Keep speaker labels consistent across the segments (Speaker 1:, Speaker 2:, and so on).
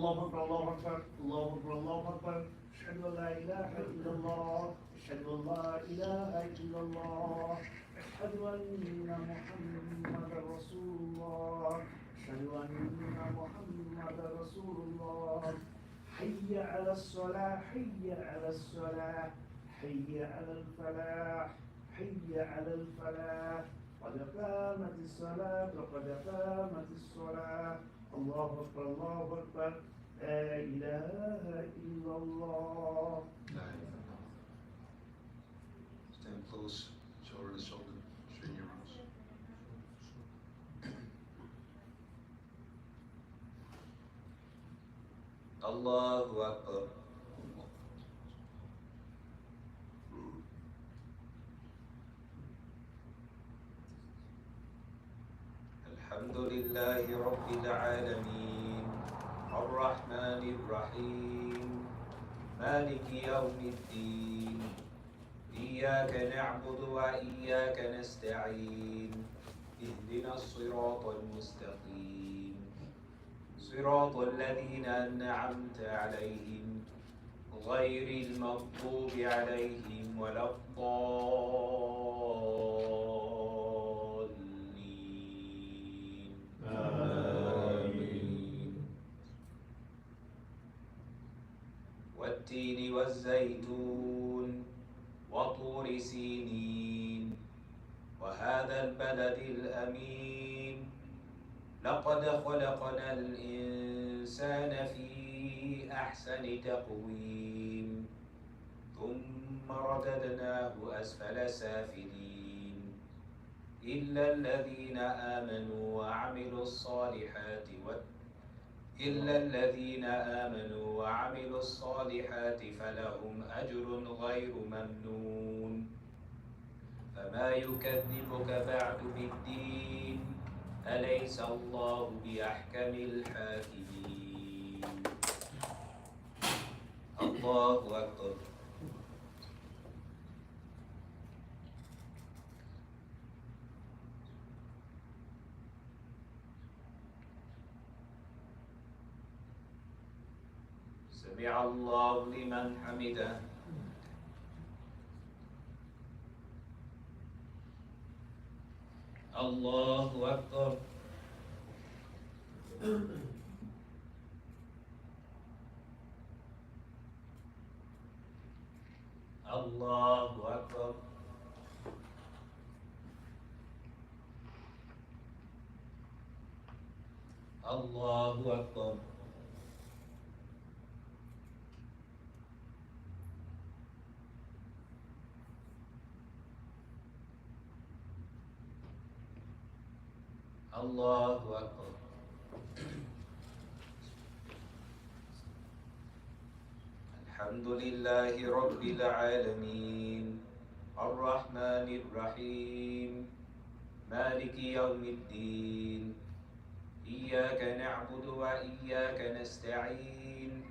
Speaker 1: الله أكبر الله أكبر الله أكبر الله أكبر أشهد أن لا إله إلا الله أشهد أن لا إله إلا الله أشهد أن محمدا رسول الله أشهد أن محمدا رسول الله حي على الصلاة حي على الصلاة حي على الفلاح حي على الفلاح قد قامت الصلاة وقد قامت الصلاة الله أكبر الله أكبر لا إله إلا الله.
Speaker 2: Stand close, shoulder to shoulder, straighten your arms. Allahu Akbar. الحمد لله رب العالمين الرحمن الرحيم مالك يوم الدين إياك نعبد وإياك نستعين اهدنا الصراط المستقيم صراط الذين أنعمت عليهم غير المغضوب عليهم ولا الضالين آمين. والتين والزيتون وطور سينين وهذا البلد الأمين لقد خلقنا الإنسان في أحسن تقويم ثم رددناه أسفل سافلين إلا الذين آمنوا وعملوا الصالحات فلهم أجر غير ممنون فما يكذبك بعد بالدين أليس الله بأحكم الحاكمين. الله أكبر. سمع الله لمن حمده. الله أكبر. الله أكبر. الله أكبر. الله أكبر. الحمد لله رب العالمين الرحمن الرحيم مالك يوم الدين إياك نعبد وإياك نستعين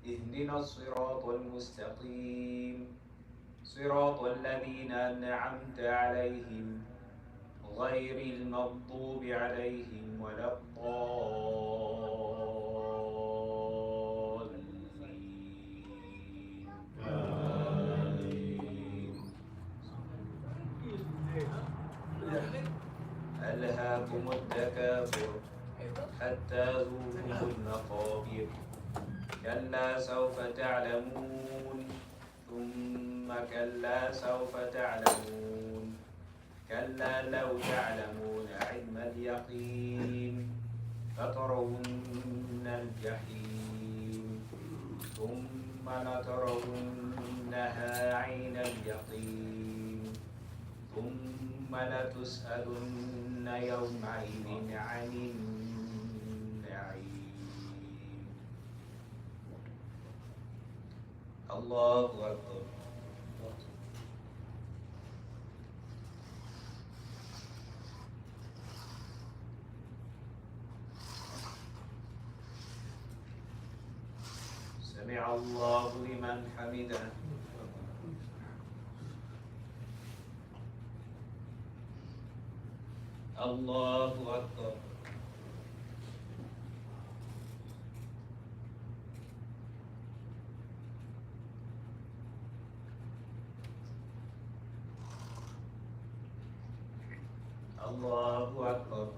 Speaker 2: اهدنا الصراط المستقيم صراط الذين أنعمت عليهم غير المغضوب عليهم ولا الضالين آمين. ألهاكم التكاثر حتى زرتم المقابر كلا سوف تعلمون ثم كلا سوف تعلمون كلا لو تعلمون علم اليقين لترون الجحيم ثم لترونها عين اليقين ثم لتسألن يومئذ عن النعيم. الله أكبر. سمع الله لمن حمده. الله أكبر.
Speaker 3: Allahu Akbar.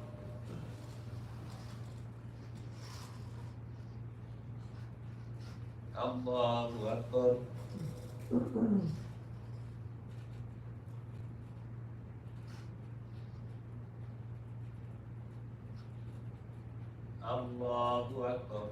Speaker 3: Allahu Akbar. Allahu Akbar.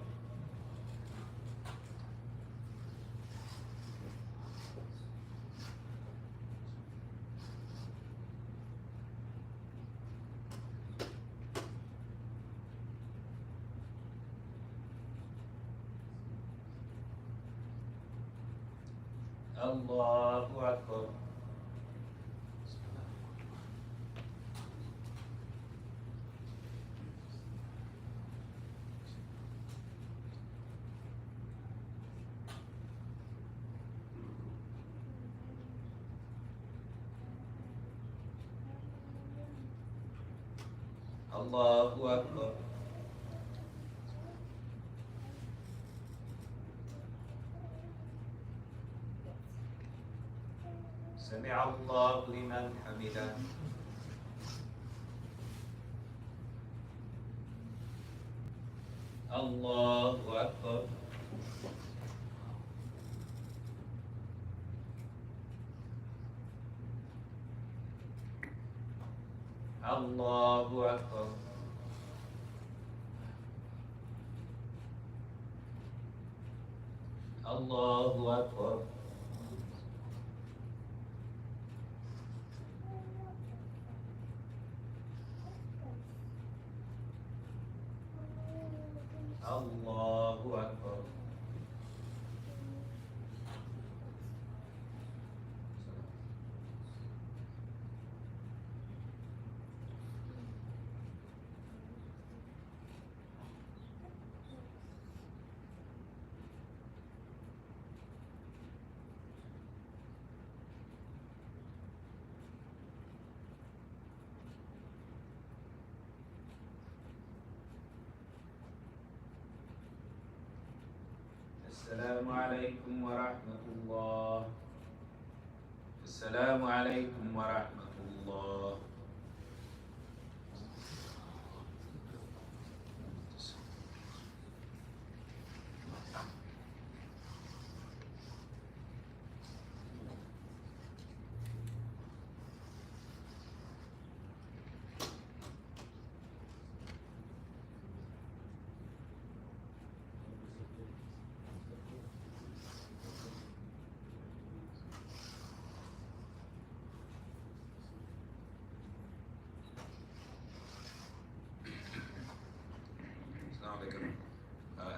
Speaker 3: Allahu Akbar. Allahu Akbar. سمع الله لمن حمده. الله أكبر. الله أكبر. الله أكبر. الله أكبر. السلام عليكم ورحمة الله. السلام عليكم ورحمة الله.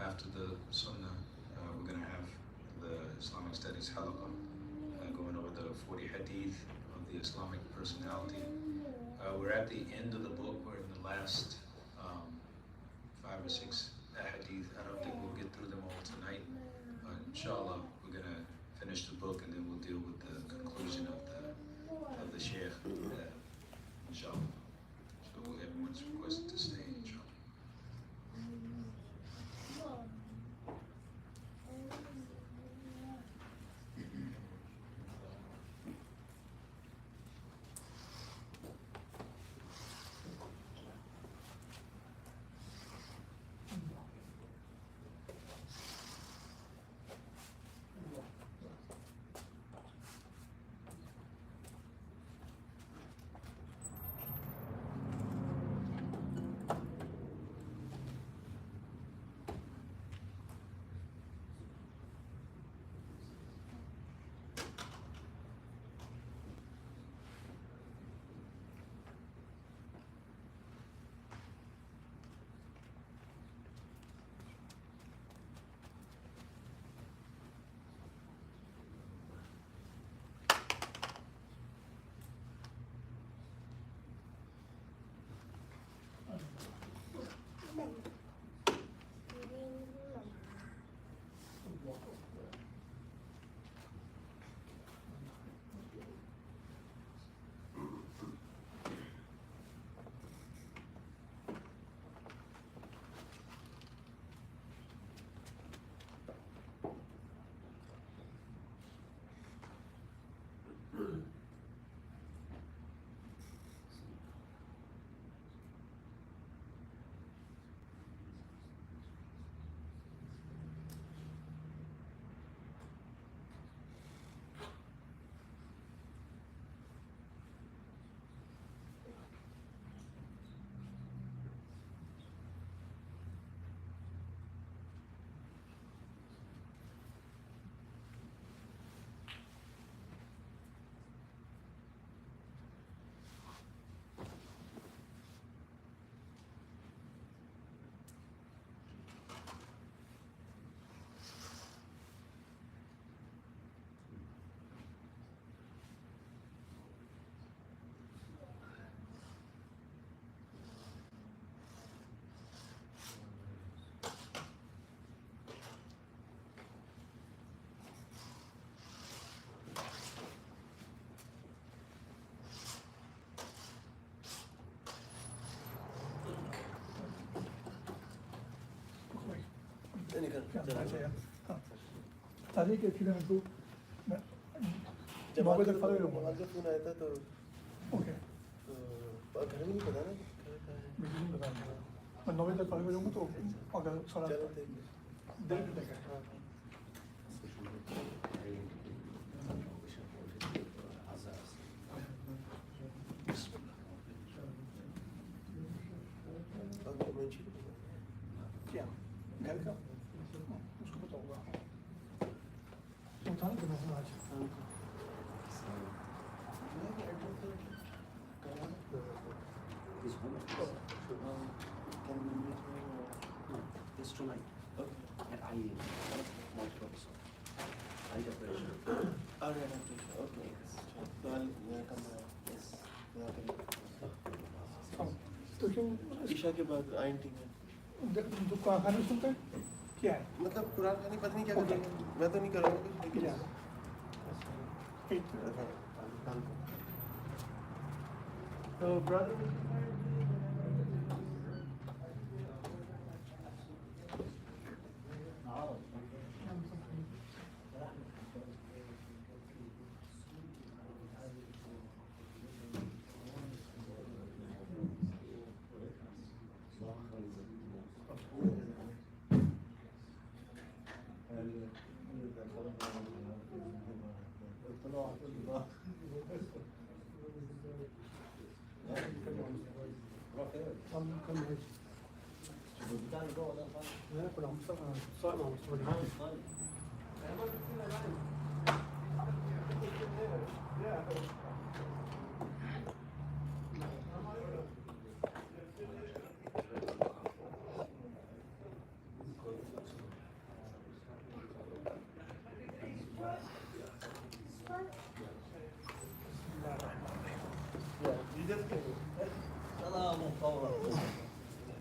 Speaker 2: After the Sunnah, we're going to have the Islamic Studies Halaqah, going over the 40 Hadith of the Islamic personality. We're at the end of the book. We're in the last 5 or 6 Hadith. I don't think we'll get through them all tonight. Inshallah, we're going to finish the book and then we'll deal with the conclusion of the Shaykh. Inshallah. So everyone's requested to stay, inshallah.
Speaker 4: तारीख के फिर हमको
Speaker 5: जमाल
Speaker 4: 9 बजे तक follow
Speaker 5: का
Speaker 4: करूँगा।
Speaker 5: Phone आया था तो
Speaker 4: ओके
Speaker 5: घर में नहीं पता ना घर का है।
Speaker 4: बिल्कुल नहीं बता मैं 9 बजे तक फॉलो करूँगा तो अगर सारा
Speaker 5: चलो ठीक है।
Speaker 4: देर तक है।
Speaker 5: हाँ। ओके, मैं शुरू करूँगा।
Speaker 4: क्या घर का उसको पता होगा उठाने के मौसम आज
Speaker 1: His homework. Can we meet this tonight? At IE, multi-professor. Eye operation.
Speaker 5: All right, okay. So I'll come back.
Speaker 1: Yes.
Speaker 4: तो क्यों
Speaker 5: ईशा के बाद आईएनटी में
Speaker 4: दुकान खाने सुनते हैं क्या है
Speaker 5: मतलब कुरान खानी पता नहीं क्या करेंगे। मैं तो नहीं करूँगा कुछ लेकिन
Speaker 4: क्या
Speaker 5: तो brother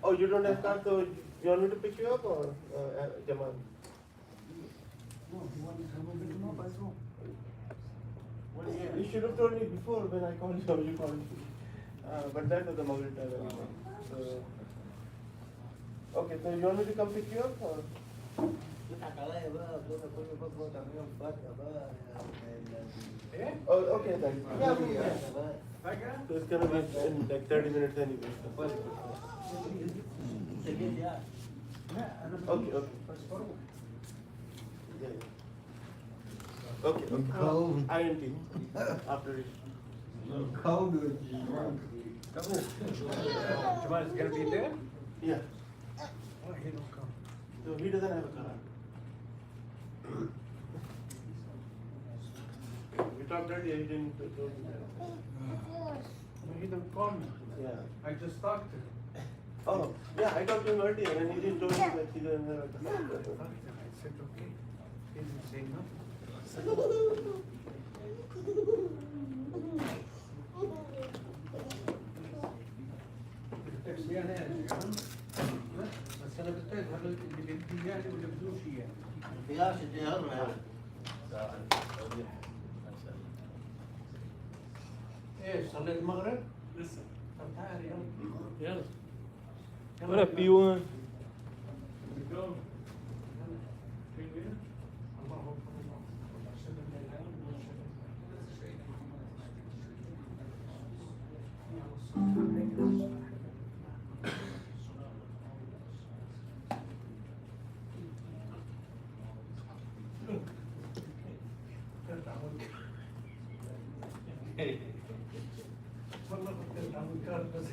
Speaker 5: Oh, you don't have car, so you want me to pick you up or Jamal?
Speaker 1: No, you want to come over tomorrow by phone?
Speaker 5: You should have told me before when I called you. You called me. But that was the Maghrib time anyway. So, okay, so you want me to come pick you up or? Oh, okay then. Yeah, so it's gonna be in like 30 minutes anyway. Okay. Yeah. Okay.
Speaker 6: Cold.
Speaker 5: INT after it.
Speaker 6: Cold with you.
Speaker 4: Jamal is gonna be there
Speaker 5: Yeah.
Speaker 4: oh he don't come
Speaker 5: So he doesn't have a car. We talked earlier. He didn't tell me that.
Speaker 4: he don't call me
Speaker 5: Yeah.
Speaker 4: I just talked to him
Speaker 5: Oh, yeah. I talked to him earlier, and he didn't tell me that he doesn't have a car.
Speaker 4: I said okay he didn't say nothing ايه صليت المغرب؟ لسه طب تعال يلا
Speaker 5: What up, Ewan?
Speaker 4: والله كنت عم كار بس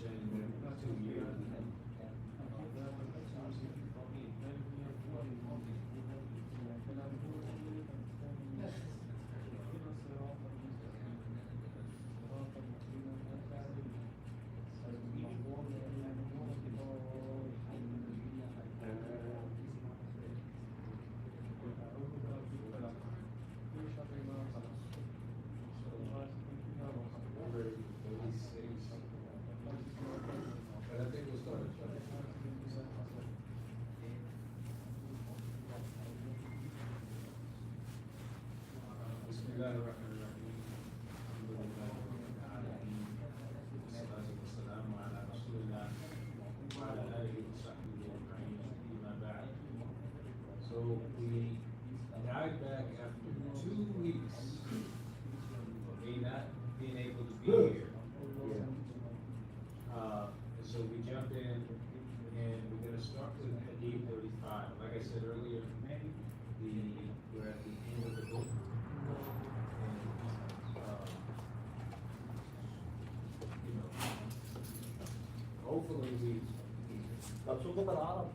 Speaker 3: mentioned 2 years. But I think we'll start at 20. بسم الله الرحمن الرحيم الحمد لله رب العالمين والصلاة والسلام على رسول الله وعلى آله وصحبه أجمعين أما بعد. So we died back after 2 weeks of me not being able to be here. And so we jump in and we're going to start with Hadith 35. Like I said earlier, we're at the end of the book. Hopefully we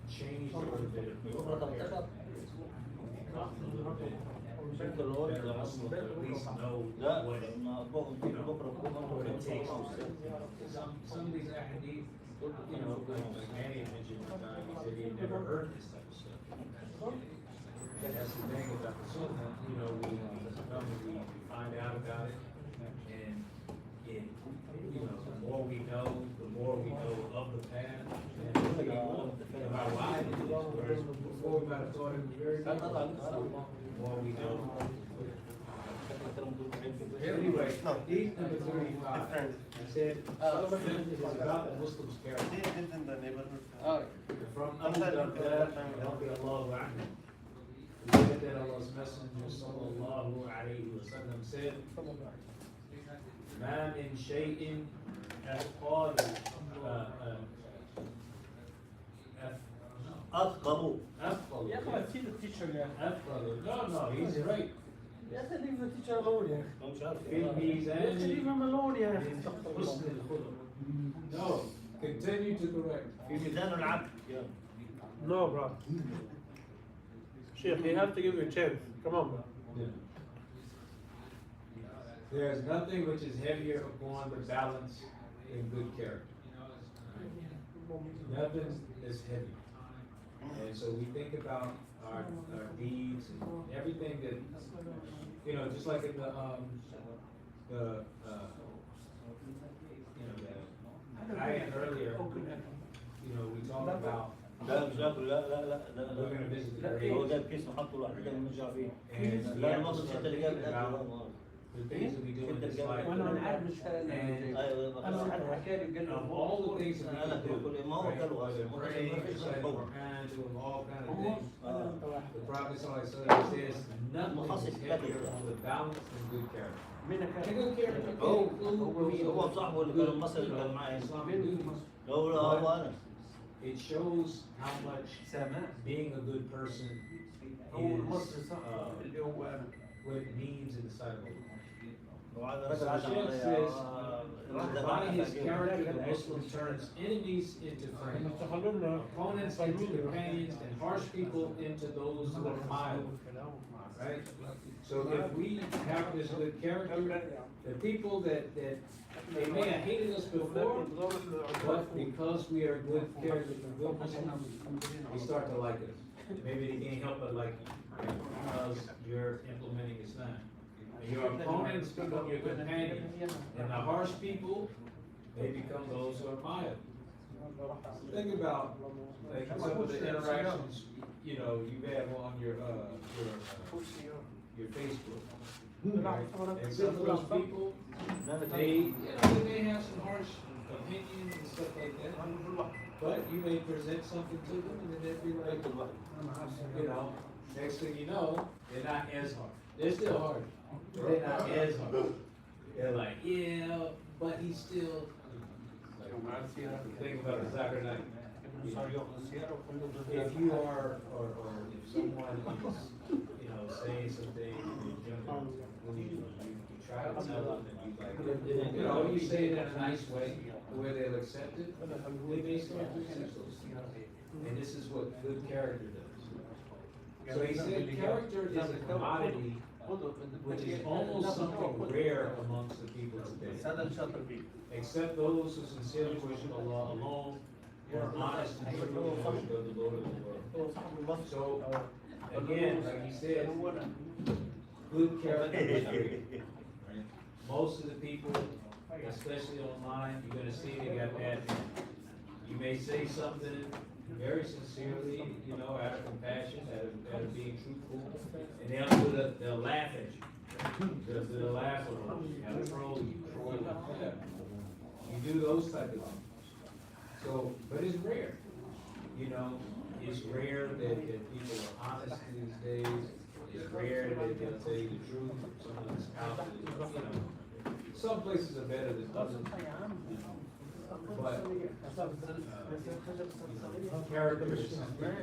Speaker 3: changed a little bit of at least know what it takes to some of these ahadith, like Manny had mentioned one time, he said he had never heard this type of stuff. And that's the thing about the sunnah, we find out about it, and the more we know of the path, and about why it is. Whereas before we might have taught him very little, the more we know. Anyway, hadith number 35. I said, it's about the Muslim's character.
Speaker 5: They lived in the neighborhood.
Speaker 3: From Abu Darda, radiallahu anhu, we said that Allah's Messenger sallallahu alayhi wa sallam said, ما من شيء أثقل
Speaker 6: أثقل
Speaker 3: أثقل
Speaker 4: يا أخي أكيد التيشر يا أخي.
Speaker 3: أثقل no he's right
Speaker 4: يا أخي leave the teacher alone يا أخي.
Speaker 6: مش عارف
Speaker 3: في الميزان
Speaker 4: leave him alone يا أخي.
Speaker 3: حسن الخلق. No, continue to correct.
Speaker 6: في ميزان العبد.
Speaker 4: No, bro. Sheikh, you have to give you a chance. Come on, bro.
Speaker 3: Yeah. There is nothing which is heavier upon the balance than good character. Nothing is heavy. And so we think about our deeds and everything that, just like in the ayah earlier, we talked about
Speaker 6: لا مش هاكل لا لا لا لا
Speaker 3: we're going to visit the
Speaker 6: هو
Speaker 3: graves
Speaker 6: جاب كيس وحطه لوحده كده ونرجع فيه
Speaker 3: and
Speaker 6: لا المقصد انت اللي جاب الاكل
Speaker 3: the things that we do in this life.
Speaker 4: وأنا عارف مش
Speaker 3: And
Speaker 6: ايوه
Speaker 4: أنا عارف حكى لي
Speaker 3: of all the things that we
Speaker 6: انا
Speaker 3: can do,
Speaker 6: كل ما هو
Speaker 3: right?
Speaker 6: كله
Speaker 3: Whether
Speaker 6: اصلا
Speaker 3: praying,
Speaker 6: ما فيش
Speaker 3: reciting
Speaker 6: خوف
Speaker 3: Quran, doing all kind of things.
Speaker 4: أنت واحد.
Speaker 3: The Prophet ﷺ says nothing is heavier on the balance than good character.
Speaker 4: منك
Speaker 3: And good character
Speaker 6: هو
Speaker 3: can include
Speaker 6: هو صاحبه اللي كان مصر اللي كان معي
Speaker 3: Islamic duties.
Speaker 6: هو انا
Speaker 3: It shows how much being a good person
Speaker 4: هو
Speaker 3: is
Speaker 4: المصري صح اللي هو أنا.
Speaker 3: what it means in the sight of Allah.
Speaker 6: وهذا
Speaker 3: But
Speaker 6: رسل
Speaker 3: the
Speaker 6: عشان
Speaker 3: Sheikh says, by his character, the Muslim turns enemies into friends, opponents into companions, and harsh people into those who are mild. Right? So if we have this good character, the people that they may have hated us before, but because we are good character, good Muslims, they start to like us. Maybe they can't help but like you because you're implementing Islam. And your opponents become your companions, and the harsh people, they become those who are mild. Think about like some of the interactions you have on your Facebook. Right? And some of those people, they may have some harsh opinions and stuff like that. But you may present something to them, and then they'll be like, next thing you know, they're not as hard. They're still hard. They're not as hard. They're like, yeah, but he's still. Think about a soccer night. If you are, or if someone is, saying something, when you try to tell them, and you like, you say it in a nice way, where they'll accept it, they may start to accept those things. And this is what good character does. So he said character is a commodity which is almost something rare amongst the people today. Except those who sincerely worship Allah alone, or are honest and true in worship of the Lord of the world. So, again, like he said, good character is rare. Most of the people, especially online, you're gonna see they got bad names. You may say something very sincerely, you know, out of compassion, out of being truthful, and they'll laugh at you. They'll laugh at you, they'll troll you. You do those type of things. So, but it's rare. You know, it's rare that people are honest these days. It's rare that they'll tell you the truth. Some of this out, you know, some places are better than others. But character is something.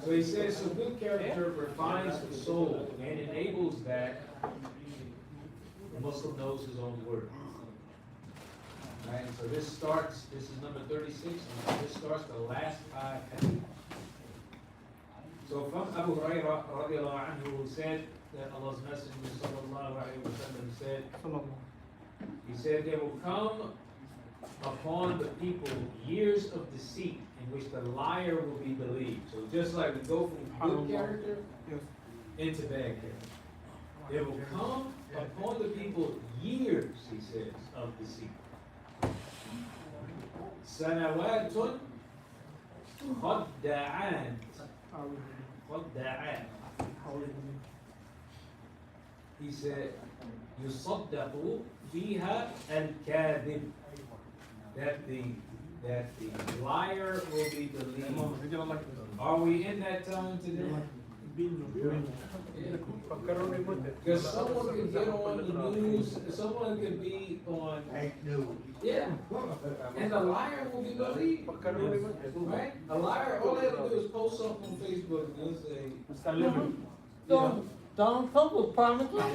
Speaker 3: So he says, so good character refines the soul and enables that the Muslim knows his own word. Right? So this is number 36, and this starts the last 5 hadith. So from Abu Hurairah radiallahu anhu, who said that Allah's Messenger sallallahu alayhi wa sallam said, he said, there will come upon the people years of deceit in which the liar will be believed. So just like we go from good character into bad character. There will come upon the people years, he says, of deceit. Sanawatun khadda'an. Khadda'an. He said, yusaddaqu fiha al-kadhib. That the liar will be believed. Are we in that time today? Because someone can get on the news, someone can be on news. Yeah. And the liar will be believed. Right? A liar, all they have to do is post something on Facebook and say,
Speaker 6: Donald Trump will promise Trump.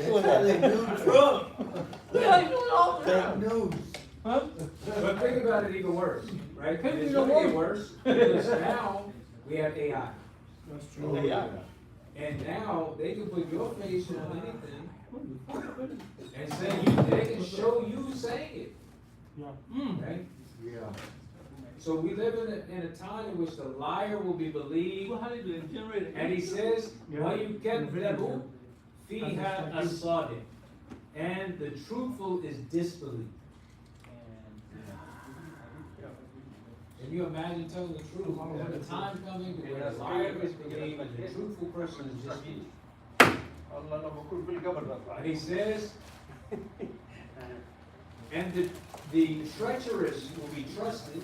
Speaker 6: Fake news.
Speaker 3: Huh? But think about it even worse, right? It's going to get worse because now we have AI.
Speaker 5: That's true. AI.
Speaker 3: And now they can put your face on anything and say they can show you saying it. Right?
Speaker 6: Yeah.
Speaker 3: So we live in a time in which the liar will be believed. And he says, وَيُكَذَّبُ فِيهَا الصَّادِقُ. And the truthful is disbelieved. Can you imagine telling the truth? There's a time coming where the liar is believed and the truthful person is disbelieved. And he says, and the treacherous will be trusted,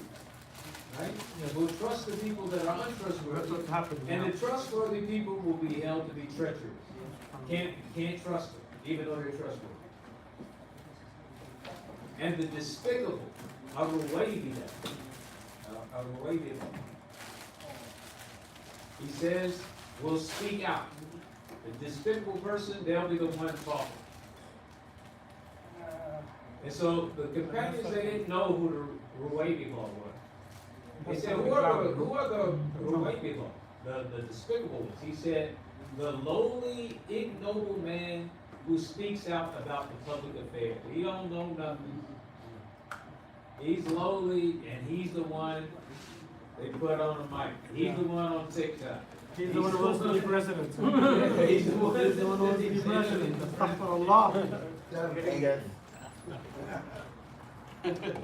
Speaker 3: right? We'll trust the people that are untrustworthy, and the trustworthy people will be held to be treacherous. Can't trust them, even though they're trustworthy. And the despicable, I will wave that. He says, will speak out. The despicable person, they'll be the one talking. And so the companions, they didn't know who the Ruwaybi law was. They said, who are the Ruwaybi law? The despicable ones. He said, the lowly, ignoble man who speaks out about the public affairs. He don't know nothing. He's lowly, and he's the one they put on the mic. He's the one on TikTok.
Speaker 5: He's the one who wants to be president.
Speaker 3: He's the one
Speaker 5: who wants to be president. Astaghfirullah.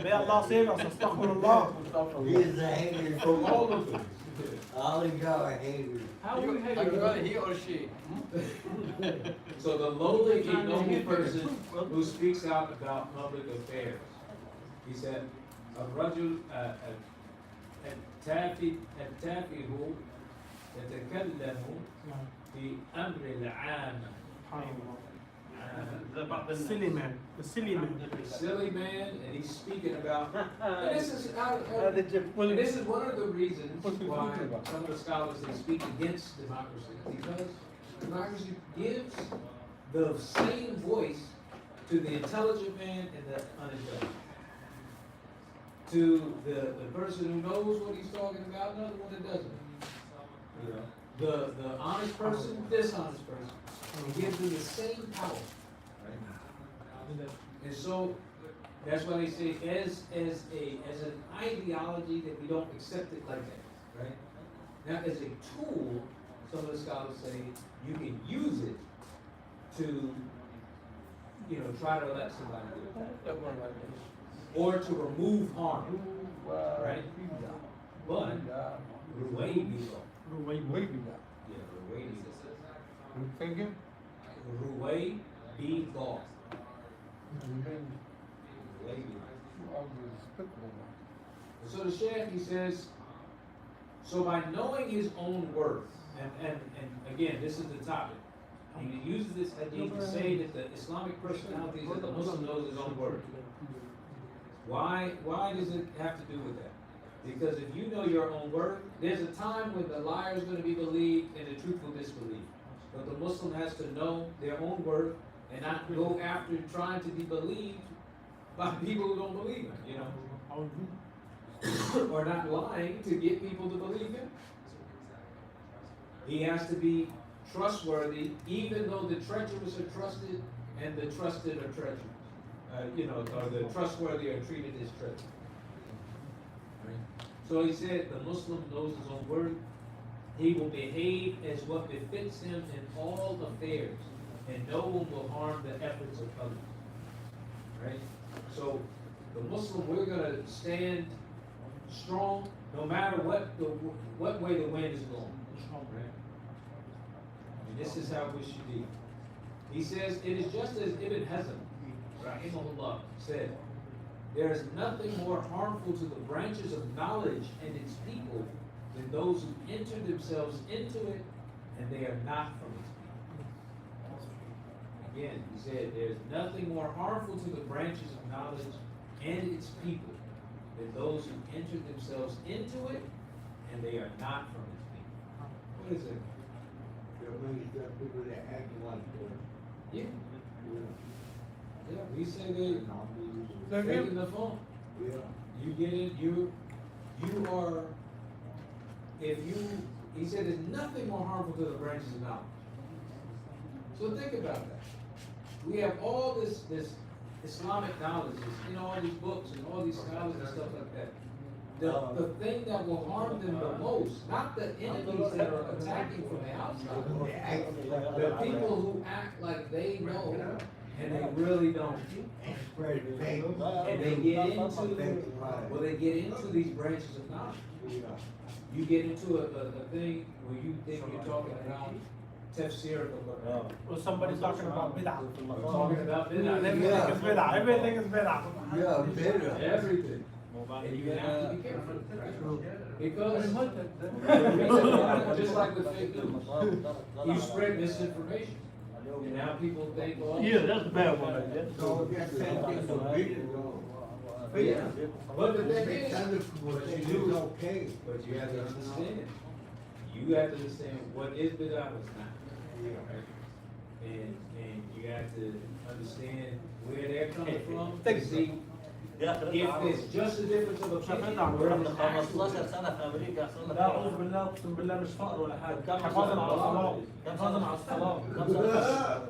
Speaker 5: May Allah save us. Astaghfirullah.
Speaker 6: He is a hater.
Speaker 3: From all of them.
Speaker 6: All of y'all are haters.
Speaker 3: How we haters?
Speaker 7: He or she.
Speaker 3: So the lowly, ignoble person who speaks out about public affairs. He said, الرجل التافه يتكلم في أمر العام.
Speaker 5: The silly man. The silly man.
Speaker 3: The silly man, and he's speaking about. And this is this is one of the reasons why some of the scholars they speak against democracy, because democracy gives the same voice to the intelligent man and the unintelligent. To the person who knows what he's talking about, and the one that doesn't. You know, the honest person, dishonest person. He gives them the same power. Right? And so that's why they say as an ideology that we don't accept it like that. Right? Now as a tool, some of the scholars say you can use it to, you know, try to let somebody do it. Or to remove harm. Right? But Ruway Bilo. Yeah, Ruway Bilo.
Speaker 4: Thinking?
Speaker 3: Ruway Bilo. So the Shaykh, he says, so by knowing his own worth, and again, this is the topic. He uses this hadith to say that the Islamic personality is that the Muslim knows his own worth. Why does it have to do with that? Because if you know your own worth, there's a time when the liar is going to be believed and the truth will disbelieve. But the Muslim has to know their own worth and not go after trying to be believed by people who don't believe him, you know. Or not lying to get people to believe him. He has to be trustworthy, even though the treacherous are trusted and the trusted are treacherous. You know, or the trustworthy are treated as treacherous. Right? So he said the Muslim knows his own worth. He will behave as what befits him in all affairs, and no one will harm the efforts of others. Right? So the Muslim, we're going to stand strong no matter what way the wind is blowing. Right? And this is how we should be. He says, it is just as Ibn Hazm, rahimahullah, said, there is nothing more harmful to the branches of knowledge and its people than those who enter themselves into it and they are not from its people. Again, he said, there is nothing more harmful to the branches of knowledge and its people than those who enter themselves into it and they are not from its people. What is it?
Speaker 6: People that act like
Speaker 3: Yeah. Yeah, we say they taking the phone.
Speaker 6: yeah.
Speaker 3: You get it, you are, he said there's nothing more harmful to the branches of knowledge. So think about that. We have all this Islamic knowledge, you know, all these books and all these scholars and stuff like that. The thing that will harm them the most, not the enemies that are attacking from the outside, the people who act like they know and they really don't. And they get into these branches of knowledge. You get into a thing where you think you're talking about tafsir of the Quran.
Speaker 5: Or somebody's talking about bid'ah.
Speaker 3: Talking about bid'ah.
Speaker 5: Everything is bid'ah. Everything is bid'ah.
Speaker 6: Yeah, better.
Speaker 3: Everything. And you have to be careful. Because just like the fake news, you spread misinformation. And now people think, well,
Speaker 5: Yeah, that's a bad one.
Speaker 6: So that's the same thing for video.
Speaker 3: yeah. But the thing is,
Speaker 6: But you do okay.
Speaker 3: but you have to understand. You have to understand what is bid'ah, what's not. And you have to understand where they're coming from. To see if it's just a difference of opinion or if it's actual.
Speaker 7: 15 سنة في أمريكا يحصل لك
Speaker 5: لا أعوذ بالله أقسم بالله مش فقر ولا حاجة. حفاظا على الصلاة. حفاظا على الصلاة.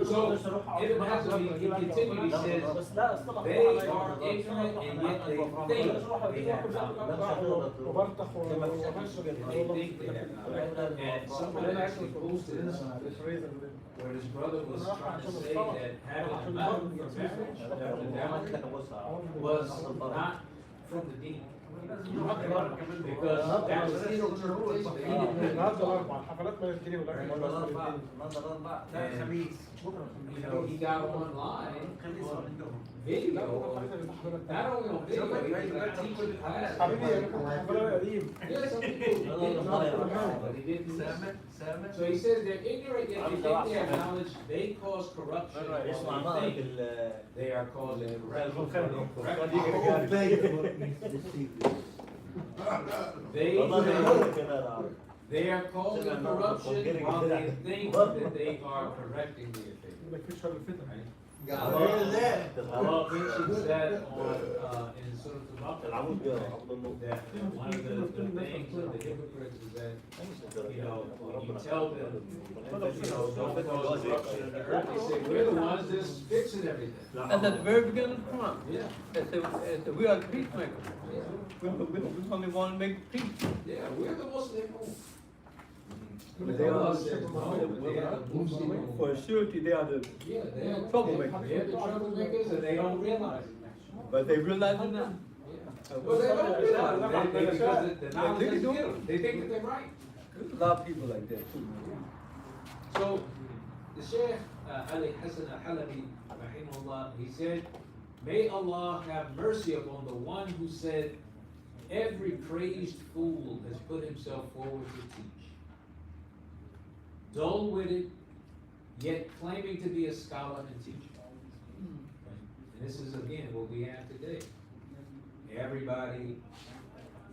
Speaker 3: So, Ibn Hazm, he continued, he says,
Speaker 7: بس لا اصطلح
Speaker 3: they are ignorant and yet they think they have knowledge.
Speaker 5: وبرتخ
Speaker 3: They think they have knowledge. And someone actually posted where his brother was trying to say that having a mouth for marriage, was not from the deen. Because that was his interpretation. He didn't really
Speaker 5: النهارده الأربعاء الحفلات ما يجري ولا
Speaker 3: you know, he got online on video, not only on video, he was like teaching class.
Speaker 5: حبيبي أنا كنت حفلات قديم.
Speaker 3: Yeah, some people didn't know, but he didn't listen. So he says they're ignorant, yet they think they have knowledge, they cause corruption,
Speaker 7: اسمع
Speaker 3: while they
Speaker 7: ظهرك
Speaker 3: think they are causing correction. They are causing corruption while they think that they are correcting the affair.
Speaker 5: لك في شهر الفتن.
Speaker 3: Right?
Speaker 6: Gotta hear that.
Speaker 3: Allah mentions that on, in Surah
Speaker 7: And I
Speaker 3: Al-Baqarah.
Speaker 7: was there, I don't know.
Speaker 3: That one of the things of the hypocrites is that, you know, when you tell them, you know, don't cause corruption in the earth, they say, we're the ones that's fixing everything.
Speaker 8: That's at the very beginning of the Quran.
Speaker 3: Yeah,
Speaker 8: They say we are the peacemakers. We only want to make peace.
Speaker 3: yeah, we're the Muslim ummah. But
Speaker 8: They are-
Speaker 3: Allah says, no, they are the Muslim
Speaker 8: For
Speaker 3: ummah.
Speaker 8: surety, they are the
Speaker 3: Yeah, they're
Speaker 8: troublemakers.
Speaker 3: They're the troublemakers and they don't realize it.
Speaker 8: But they realize it now.
Speaker 3: Well, they don't realize it. Because the knowledge
Speaker 8: They
Speaker 3: doesn't
Speaker 8: do.
Speaker 3: get them. They think that they're right.
Speaker 8: There's a lot of people like that too.
Speaker 3: So, the Shaykh Ali Hassan al-Halabi, rahimahullah, he said, may Allah have mercy upon the one who said, every crazed fool has put himself forward to teach. Dull-witted, yet claiming to be a scholar and teacher. And this is again what we have today. Everybody,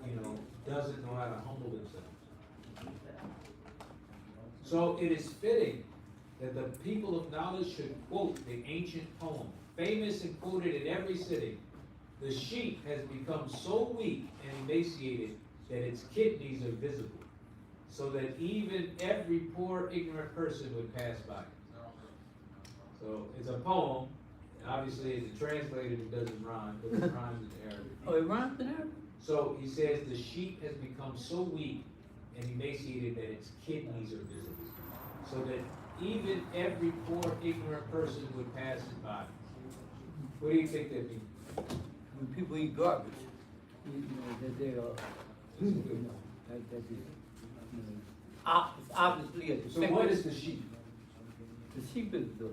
Speaker 3: you know, doesn't know how to humble themselves. So it is fitting that the people of knowledge should quote the ancient poem, famous and quoted in every city. The sheep has become so weak and emaciated that its kidneys are visible, so that even every poor ignorant person would pass by. So it's a poem. Obviously, it's translated, it doesn't rhyme, but it rhymes in Arabic.
Speaker 8: Oh, it rhymes in Arabic?
Speaker 3: So he says the sheep has become so weak and emaciated that its kidneys are visible, so that even every poor ignorant person would pass it by. What do you think that means?
Speaker 8: When people eat garbage, you know, that they are, you know, that is, you know, obviously a
Speaker 3: So what is the sheep?
Speaker 8: The sheep is the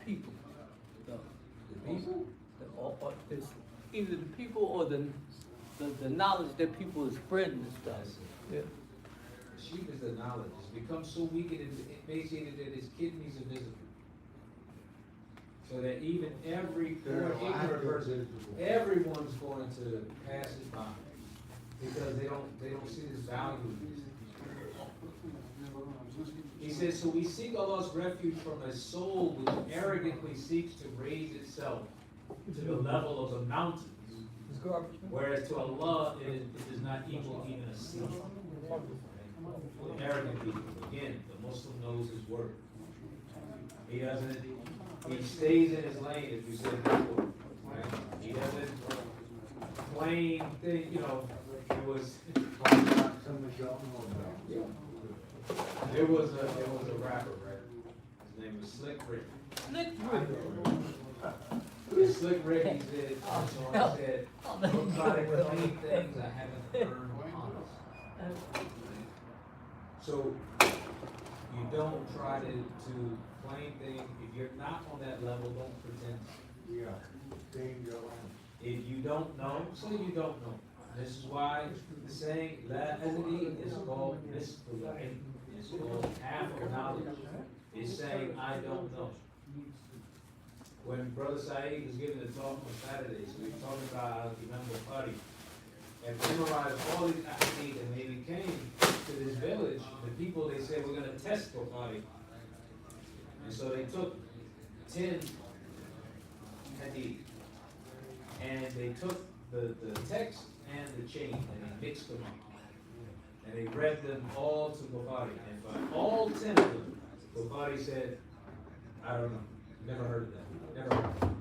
Speaker 8: people.
Speaker 3: The people?
Speaker 8: Or it's either the people or the knowledge that people are spreading and stuff. Yeah.
Speaker 3: The sheep is the knowledge. It's become so weak and emaciated that its kidneys are visible. So that even every poor ignorant person, everyone's going to pass it by. Because they don't see this value in this. He says, so we seek Allah's refuge from a soul which arrogantly seeks to raise itself to the level of the mountains, whereas to Allah it does not equal even a seed. Arrogant people, again, the Muslim knows his word. He doesn't, he stays in his lane, as we said before. Right? He doesn't claim thing, you know, it was. There was a rapper, right? His name was Slick Rick. Slick Rick, he said, so he said, don't try to claim things I haven't earned honest. So you don't try to claim things, if you're not on that level, don't pretend. If you don't know, say you don't know. This is why the saying, La adri is called nisful ilm. It's called half of knowledge. It's saying, I don't know. When Brother Saeed was giving the talk on Saturdays, we were talking about Imam Bukhari and memorized all these hadith, and when they came to this village, the people, they said, we're going to test Bukhari. And so they took 10 hadith, and they took the text and the chain, and they mixed them up. And they read them all to Bukhari. And by all 10 of them, Bukhari said, I don't know, never heard of that.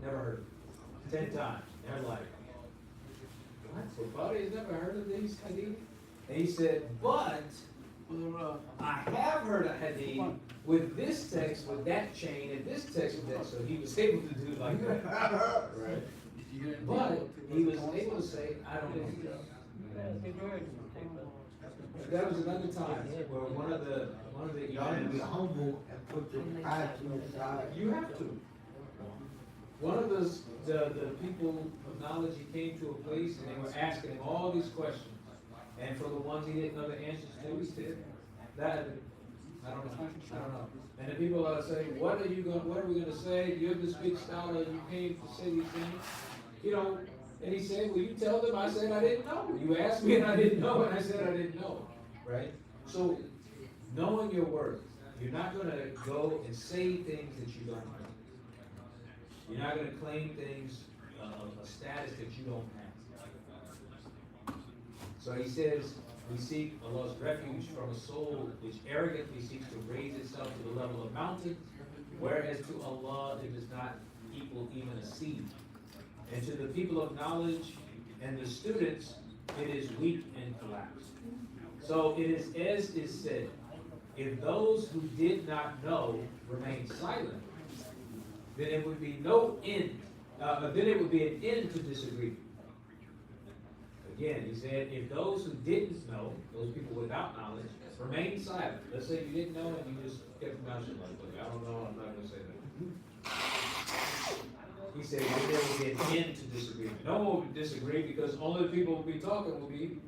Speaker 3: Never heard of it. 10 times. They're like, what? Bukhari has never heard of these hadith? And he said, but I have heard a hadith with this text, with that chain, and this text with that. So he was able to do like that. Right? But he was able to say, I don't know. That was another time where one of the
Speaker 6: You ought to be
Speaker 3: imams,
Speaker 6: humble and put your pride to the side.
Speaker 3: you have to. One of the people of knowledge, he came to a place and they were asking him all these questions. And for the ones he didn't know the answers to, he said, that, I don't know. And the people are saying, what are we gonna say? You're this big scholar, you came to say these things. You know, and he said, will you tell them I said I didn't know? You asked me and I didn't know, and I said I didn't know, right? So, knowing your worth, you're not gonna go and say things that you don't know. You're not gonna claim things of a status that you don't have. So he says, we seek Allah's refuge from a soul which arrogantly seeks to raise itself to the level of mountains, whereas to Allah it does not equal even a seed. And to the people of knowledge and the students, it is weak and collapsed. So it is as is said, if those who did not know remain silent, then it would be no end, then it would be an end to disagreement. Again, he said, if those who didn't know, those people without knowledge, remain silent. Let's say you didn't know and you just kept your mouth shut, like, I don't know, I'm not going to say that. He said, then there will be an end to disagreement. No one will disagree because only the people who will be talking will be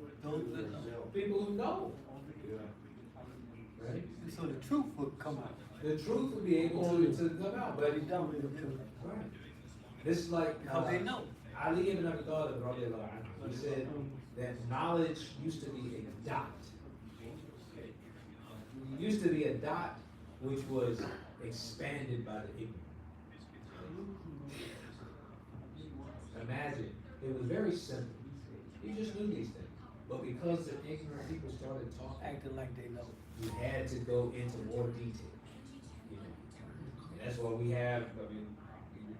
Speaker 3: people who know. Right?
Speaker 8: So the truth would come out.
Speaker 3: The truth will be able to come out, but right. This is like
Speaker 8: How they know.
Speaker 3: Ali ibn Abi Talib, he said that knowledge used to be a dot. It used to be a dot which was expanded by the ignorant. Imagine, it was very simple. You just knew these things. But because the ignorant people started talking,
Speaker 8: Acting like they know.
Speaker 3: you had to go into more detail. You know? And that's why we have, I mean,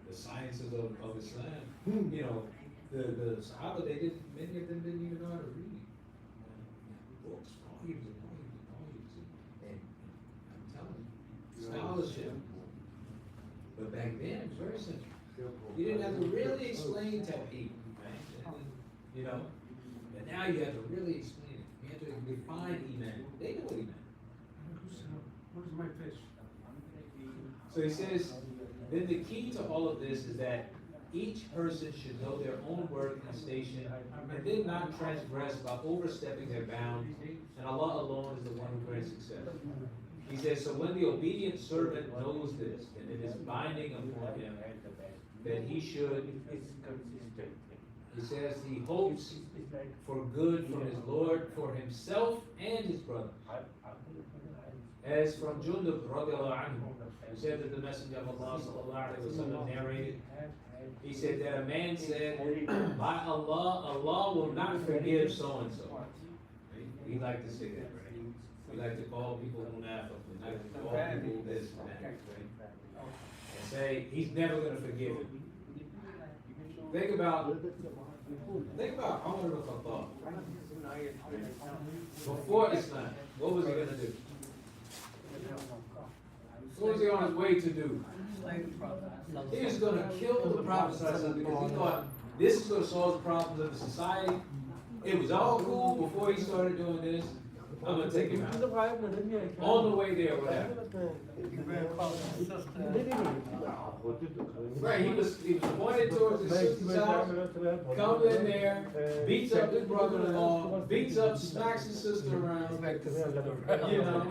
Speaker 3: the sciences of Islam. You know, the Sahaba, many of them didn't even know how to read. Books, volumes and volumes and volumes. And I'm telling you, scholarship. But back then, it was very simple. You didn't have to really explain technique, right? You know? But now you have to really explain it. You have to define Iman. They know what Iman is.
Speaker 4: Where's my fish?
Speaker 3: So he says, then the key to all of this is that each person should know their own work and station, and then not transgress by overstepping their bounds, and Allah alone is the one who grants success. He says, so when the obedient servant knows this, then it is binding upon him that he should, he says, he hopes for good from his Lord, for himself and his brother. As from Jundub radiallahu anhu, who said that the Messenger of Allah sallallahu alaihi wasallam narrated, he said that a man said, by Allah, Allah will not forgive so and so. We like to say that, right? We like to call people munafiq, we like to call people this and that, right? And say, he's never going to forgive him. Think about Umar ibn Khattab. Before Islam, what was he going to do? What was he on his way to do? He was going to kill the Prophet because he thought this is going to solve the problems of the society. It was all cool before he started doing this. I'm going to take him out. On the way there, what happened? Right, he was pointed towards his sister's house, comes in there, beats up his brother-in-law, beats up, smacks his sister around, you know.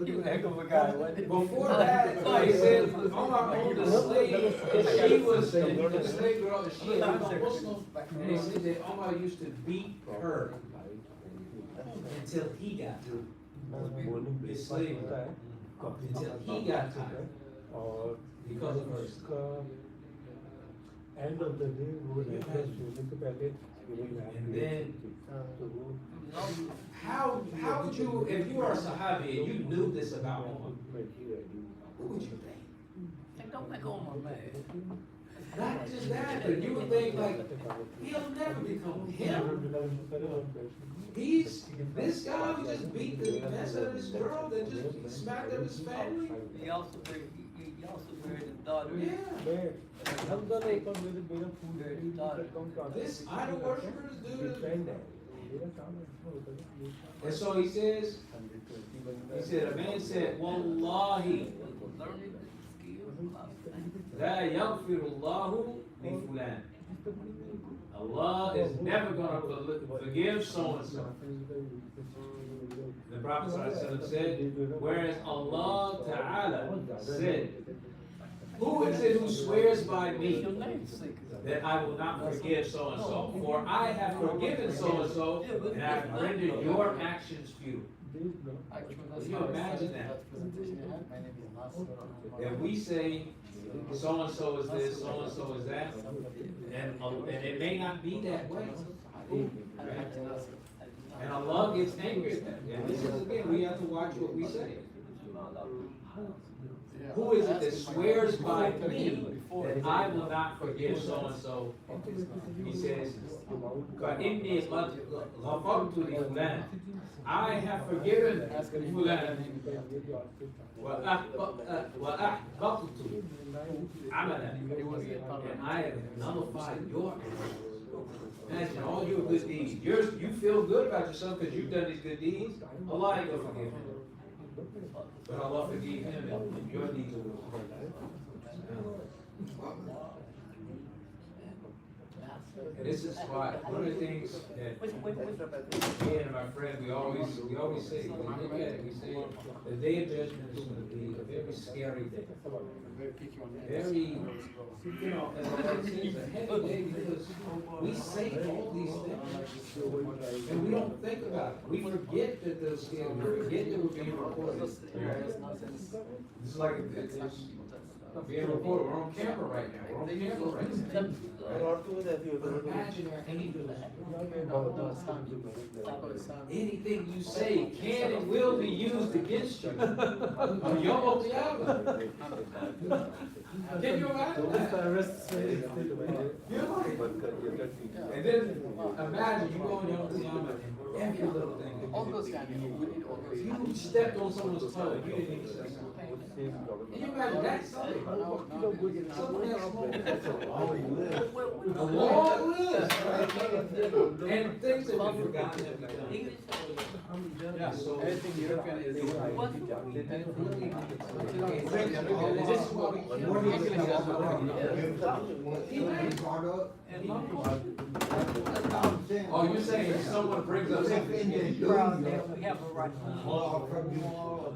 Speaker 8: You heck of a guy, wasn't it?
Speaker 3: Before that, they said, Omar owned a slave, and she was, and the slave girl, she was a Muslim, and they said that Omar used to beat her until he got tired. His slave girl, until he got tired because of her.
Speaker 9: End of the day, वो रहता है सोने से पहले
Speaker 3: And then, how would you, if you are a Sahabi and you knew this about Omar, what would you think?
Speaker 8: Don't make Omar mad.
Speaker 3: Not just that, but you would think like, he'll never become him. This guy who just beat the mess out of this girl that just smacked up his family.
Speaker 8: He also married his daughter.
Speaker 3: Yeah. This idol worshiper is doing it. And so he says, a man said, Wallahi, La yaghfirullahu li fulan. Allah is never going to forgive so and so. The Prophet ﷺ said, whereas Allah Ta'ala said, who is it who swears by me that I will not forgive so and so? For I have forgiven so and so, and I have rendered your actions futile. Can you imagine that? That we say, so-and-so is this, so-and-so is that, and it may not be that way. Right? And Allah gets angry at that. And this is, again, we have to watch what we say. Who is it that swears by me that I will not forgive so-and-so? He says, فَإِنِّي قَدْ غَفَرْتُ لِفُلَانٍ, I have forgiven Fulan, وَأَحْبَطْتُ عَمَلًا, and I have nullified your actions. Imagine all your good deeds. You feel good about yourself because you've done these good deeds. Allah ain't gonna forgive him. But Allah forgive him and your deeds will forgive. And this is why one of the things that me and my friend we always say, we look at it, we say the day of judgment is going to be a very scary day. Very, it's a heavy day because we say all these things and we don't think about it. We forget that they're scary. We forget that we're being recorded. It's like it's being recorded. We're on camera right now. We're on camera right now. Imagine our angels. Anything you say can and will be used against you. Can you imagine that? You're right. And then imagine you go in your Qiyamah and every little thing. You stepped on someone's toe, you didn't even say something. Can you imagine that something? Someone else a long list, right? And things that we've forgotten that we've done. Yeah, so anything European is this is why we can't. Oh, you're saying if someone brings up something
Speaker 8: we have a right to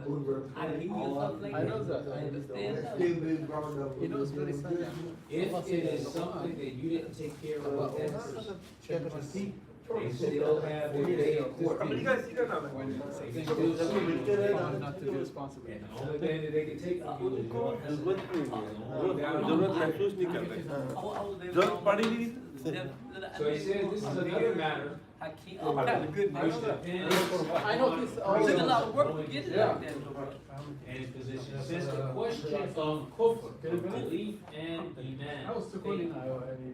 Speaker 5: I know that. I understand.
Speaker 6: He knows very sad.
Speaker 3: if it is something that you didn't take care of with that person, they still have their day in court. They can still sue you.
Speaker 4: Not to be responsible.
Speaker 3: And the only thing that they can take from you is your So he says this is another matter which depends
Speaker 4: I know this.
Speaker 3: on
Speaker 4: A lot of work
Speaker 3: going
Speaker 4: to get it
Speaker 3: to
Speaker 4: like that.
Speaker 3: and his position. Since the question of kufr, belief and iman,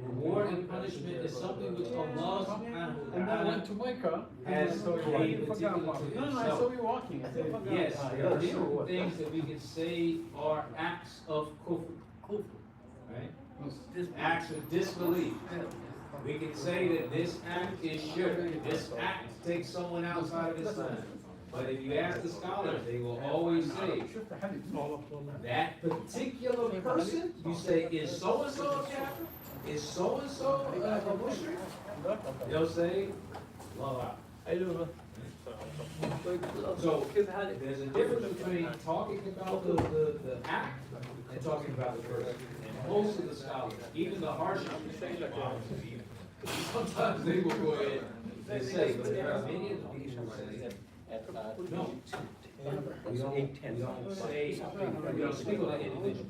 Speaker 3: reward and punishment is something which Allah subhanahu
Speaker 4: And then I
Speaker 3: wa
Speaker 4: went to
Speaker 3: ta'ala
Speaker 4: Mecca.
Speaker 3: has made particular to
Speaker 4: No, I
Speaker 3: himself.
Speaker 4: saw you walking. I said,
Speaker 3: Yes, there are certain things that we can say are acts of kufr, right? Acts of disbelief. We can say that this act is shirk. This act takes someone outside of Islam. But if you ask the scholars, they will always say that particular person, you say, is so-and-so a kafir? Is so-and-so a mushrik? They'll say, Allah. So there's a difference between talking about the act and talking about the person. And most of the scholars, even the harshest, sometimes they will go ahead and say, but there are many of the people who say, no. We don't say, we don't speak on an individual,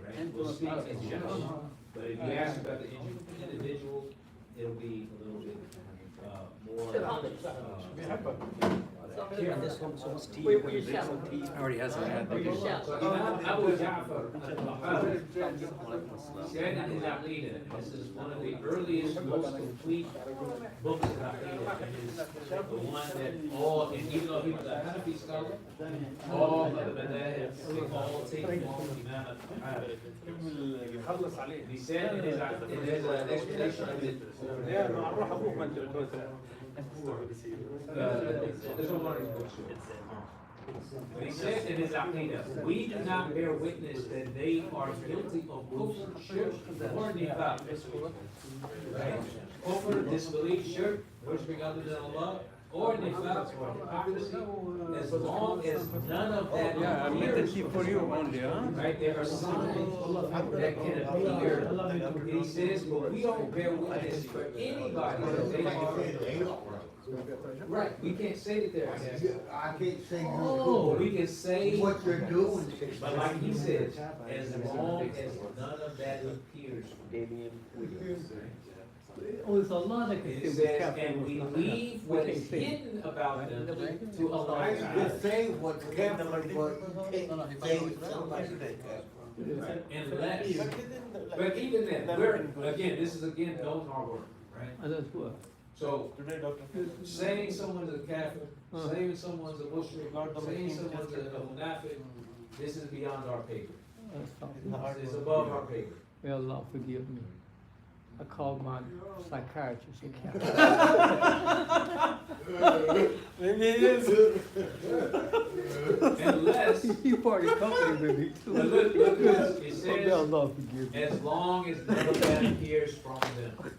Speaker 3: right? We'll speak in general. But if you ask about the individual, it'll be a little bit more.
Speaker 10: This one, so much tea. I already has a hat.
Speaker 3: So Imam Abu Ja'far said in his Aqidah, this is one of the earliest, most complete books of Aqidah. It is the one that all, and even though he was a Hanafi scholar, all of the Madhahib all take on Imam Abu. He said in his Aqidah, there's an explanation of it over there. This one of his books. But he said in his Aqidah, we do not bear witness that they are guilty of kufr, shirk, or nifaq. Right? Kufr, disbelief, shirk, worshiping other than Allah, or nifaq, or hypocrisy, as long as none of that appears.
Speaker 4: For you only, huh?
Speaker 3: Right? There are signs that can appear. And he says, but we don't bear witness for anybody that they are Right, we can't say that they're a kafir.
Speaker 6: I can't say
Speaker 3: Oh, we can say,
Speaker 6: what you're doing.
Speaker 3: but like he said, as long as none of that appears from them.
Speaker 8: Oh, it's a lot of
Speaker 3: It
Speaker 8: consider
Speaker 3: says,
Speaker 8: capital.
Speaker 3: and we leave what is hidden about them to Allah.
Speaker 6: I can say what's careful, but can't say something that.
Speaker 3: Unless, but even then, again, this is again, those are words, right?
Speaker 8: That's what.
Speaker 3: So, saying someone's a kafir, saying someone's a mushrik, saying someone's a munafiq, this is beyond our pay grade. It's above our pay grade.
Speaker 8: May Allah forgive me. I called my psychiatrist a kafir.
Speaker 5: Maybe it is.
Speaker 3: Unless,
Speaker 8: He party company with me too.
Speaker 3: but look at this, it
Speaker 8: May
Speaker 3: says,
Speaker 8: Allah forgive me.
Speaker 3: as long as none of that appears from them,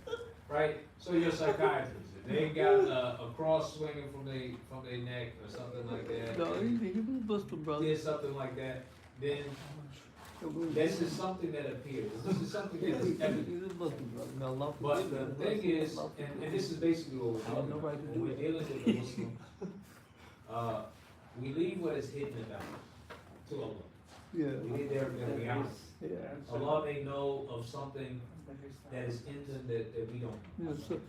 Speaker 3: right? So you're a psychiatrist, if they got a cross swinging from their neck or something like that.
Speaker 8: No, he was a Muslim brother.
Speaker 3: Did something like that, then this is something that appears. This is something that is evident.
Speaker 8: He's a Muslim brother. May Allah
Speaker 3: But
Speaker 8: forgive
Speaker 3: the
Speaker 8: him.
Speaker 3: thing is, and this is basically what we're
Speaker 8: I have no
Speaker 3: doing,
Speaker 8: right to
Speaker 3: when
Speaker 8: do
Speaker 3: we're
Speaker 8: it.
Speaker 3: dealing with the Muslim, we leave what is hidden about to Allah.
Speaker 8: Yeah.
Speaker 3: We leave their reality.
Speaker 8: Yeah.
Speaker 3: Allah may know of something that is in them that we don't.
Speaker 8: Yeah, so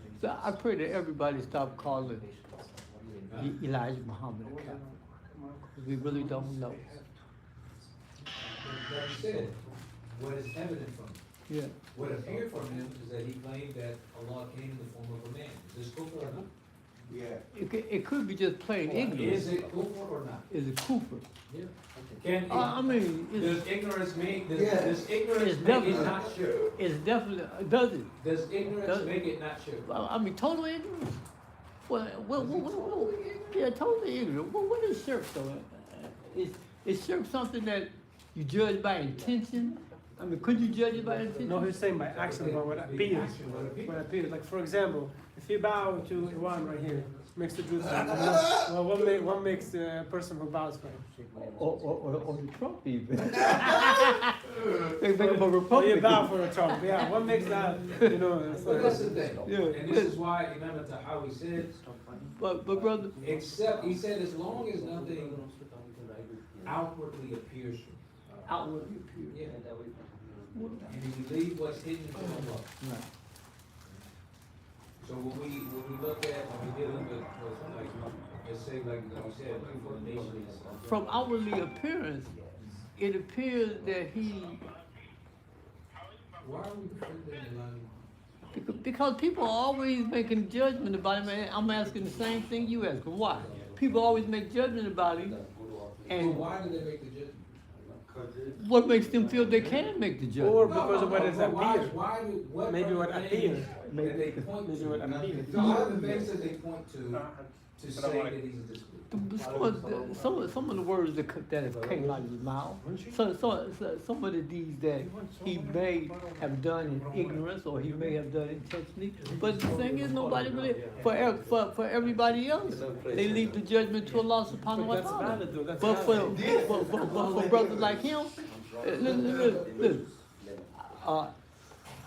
Speaker 8: I pray that everybody stop calling Elijah Muhammad a kafir. 'Cause we really don't know.
Speaker 3: Like you said, what is evident from him,
Speaker 8: Yeah.
Speaker 3: what appeared from him is that he claimed that Allah came in the form of a man. Is this kufr or not?
Speaker 6: Yeah.
Speaker 8: It could be just plain ignorance.
Speaker 3: Is it kufr or not?
Speaker 8: Is it kufr?
Speaker 3: Yeah. Can,
Speaker 8: I mean,
Speaker 3: does ignorance make, does
Speaker 8: It's
Speaker 3: ignorance make it
Speaker 8: definitely-
Speaker 3: not sure?
Speaker 8: it's definitely, does it?
Speaker 3: Does ignorance
Speaker 8: Does-
Speaker 3: make it not sure?
Speaker 8: I mean, total ignorance. Yeah, totally ignorant. What is shirk though? Is shirk something that you judge by intention? I mean, could you judge it by intention?
Speaker 4: No, he's saying by action, but what appears. What appears. Like for example, if you bow to Ewan right here, makes the Jews well, what makes the person who bows for him?
Speaker 8: Or the Trump even. They make him a
Speaker 4: Well, you
Speaker 8: Republican.
Speaker 4: bow for a Trump. Yeah, what makes that? You know, it's
Speaker 3: But
Speaker 4: like,
Speaker 3: that's the thing,
Speaker 8: Yeah.
Speaker 3: and this is why Imam Tahawi said,
Speaker 8: But brother,
Speaker 3: except, he said, as long as nothing outwardly appears from you.
Speaker 8: outwardly appears.
Speaker 3: Yeah. And if you leave what's hidden from Allah.
Speaker 8: Right.
Speaker 3: So when we look at, when we're dealing with like, let's say like we said, like for the nation and stuff.
Speaker 8: From outwardly appearance, it appears that he,
Speaker 3: Why are we defending the line?
Speaker 8: because people are always making judgment about him, and I'm asking the same thing you ask. Why? People always make judgment about him,
Speaker 3: And
Speaker 8: and
Speaker 3: why do they make the judgment?
Speaker 8: what makes them feel they can make the
Speaker 4: or
Speaker 8: judgment?
Speaker 4: because of what is
Speaker 3: But why-
Speaker 4: appears.
Speaker 3: Why do, what
Speaker 4: Maybe
Speaker 3: are
Speaker 4: what
Speaker 3: the
Speaker 4: appears.
Speaker 3: things that they point
Speaker 4: Maybe
Speaker 3: to?
Speaker 4: what appears.
Speaker 3: What are the things that they point to say that he's a disbeliever?
Speaker 8: Some of the words that have came out of his mouth, some of the deeds that he may have done in ignorance or he may have done intentionally. But the thing is, nobody really, for everybody else, they leave the judgment to Allah subhanahu wa
Speaker 4: But that's
Speaker 8: ta'ala.
Speaker 4: valid though, that's
Speaker 8: But
Speaker 4: valid.
Speaker 8: for brothers like him, look,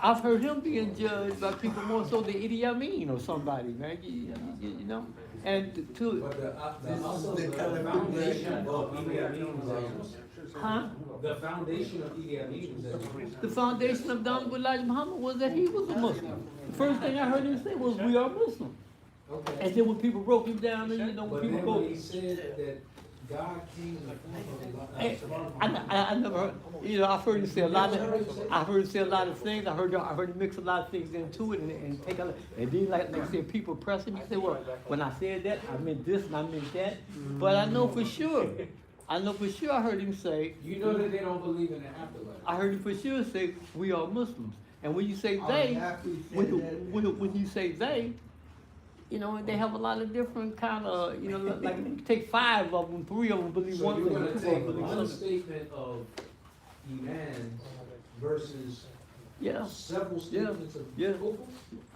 Speaker 8: I've heard him being judged by people more so than Idi Amin or somebody, man. You know, and to
Speaker 3: But also the foundation of Idi Amin was a Muslim.
Speaker 8: huh?
Speaker 3: The foundation of Idi Amin was a Muslim.
Speaker 8: The foundation of Donald Elijah Muhammad was that he was a Muslim. The first thing I heard him say was, "We are Muslim."
Speaker 3: Okay.
Speaker 8: And then when people broke him down, and when
Speaker 3: But
Speaker 8: people
Speaker 3: then
Speaker 8: go,
Speaker 3: when he said that God came in the form of
Speaker 8: I never heard, I've heard him say a lot of things. I heard him mix a lot of things into it and take a lot. And then like I said, people press him. He said, "Well, when I said that, I meant this and I meant that." But I know for sure. I heard him say,
Speaker 3: You know that they don't believe in the afterlife.
Speaker 8: I heard him for sure say, "We are Muslims." And when you say they, when you say they, they have a lot of different kind of, like you take 5 of them, 3 of them believe
Speaker 3: So
Speaker 8: one
Speaker 3: you're
Speaker 8: thing,
Speaker 3: gonna
Speaker 8: 2 of
Speaker 3: take
Speaker 8: them believe
Speaker 3: one
Speaker 8: something.
Speaker 3: statement of Iman versus
Speaker 8: Yeah,
Speaker 3: several statements of
Speaker 8: Yeah.
Speaker 3: kufr?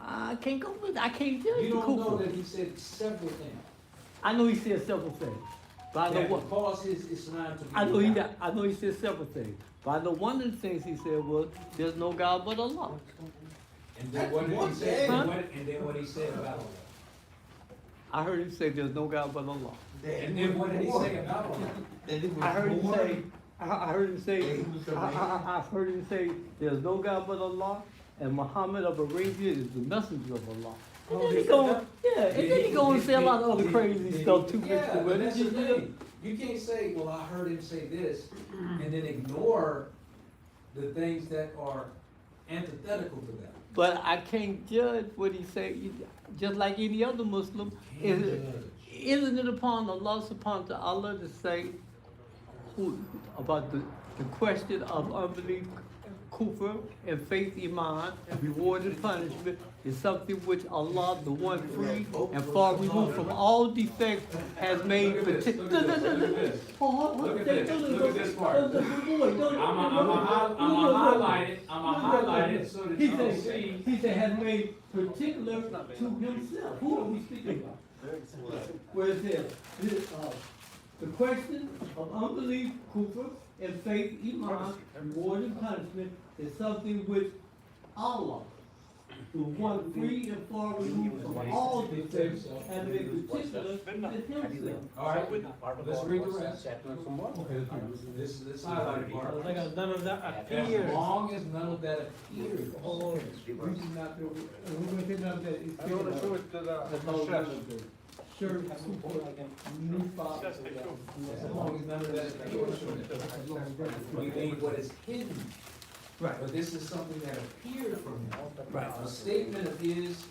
Speaker 8: I can't go with. I can't judge
Speaker 3: You
Speaker 8: the
Speaker 3: don't know
Speaker 8: kufr.
Speaker 3: that he said several things.
Speaker 8: I know he said several things, but I know
Speaker 3: That
Speaker 8: what.
Speaker 3: cause his Islam to be.
Speaker 8: I know he said several things, but I know one of the things he said was, "There's no God but Allah."
Speaker 3: And then what did he say?
Speaker 8: Huh?
Speaker 3: And then what he said about Allah.
Speaker 8: I heard him say there's no God but Allah.
Speaker 3: And then what did he say about Allah?
Speaker 8: I heard him say, I heard him say, I've heard him say, there's no God but Allah, and Muhammad of Arabia is the messenger of Allah. And then he go, yeah, and then he go and say a lot of other crazy stuff too.
Speaker 3: Yeah, but that's the thing. You can't say, well, I heard him say this, and then ignore the things that are antithetical to that.
Speaker 8: But I can't judge what he say, just like any other Muslim. Isn't it upon Allah subhanahu wa ta'ala to say about the question of unbelief, kufr, and faith, iman, reward and punishment is something which Allah, the one free and far removed from all defects, has made.
Speaker 3: Look at this. Look at this. Look at this part. I'm gonna highlight it so that you can see.
Speaker 8: He said has made particular to himself. Who are we speaking about? Where it says, the question of unbelief, kufr, and faith, iman, reward and punishment is something which Allah, the one free and far removed from all defects, has made particular to himself.
Speaker 3: All right, let's read the rest. Okay, this highlighted part.
Speaker 4: Like none of that
Speaker 3: As
Speaker 4: appears.
Speaker 3: long as none of that appears.
Speaker 8: We do not do, we're going to take none of that.
Speaker 5: You want to show it to the chef?
Speaker 8: Sure, new father.
Speaker 3: As long as none of that appears. We need what is hidden.
Speaker 8: Right.
Speaker 3: But this is something that appeared from him.
Speaker 8: Right.
Speaker 3: A statement of his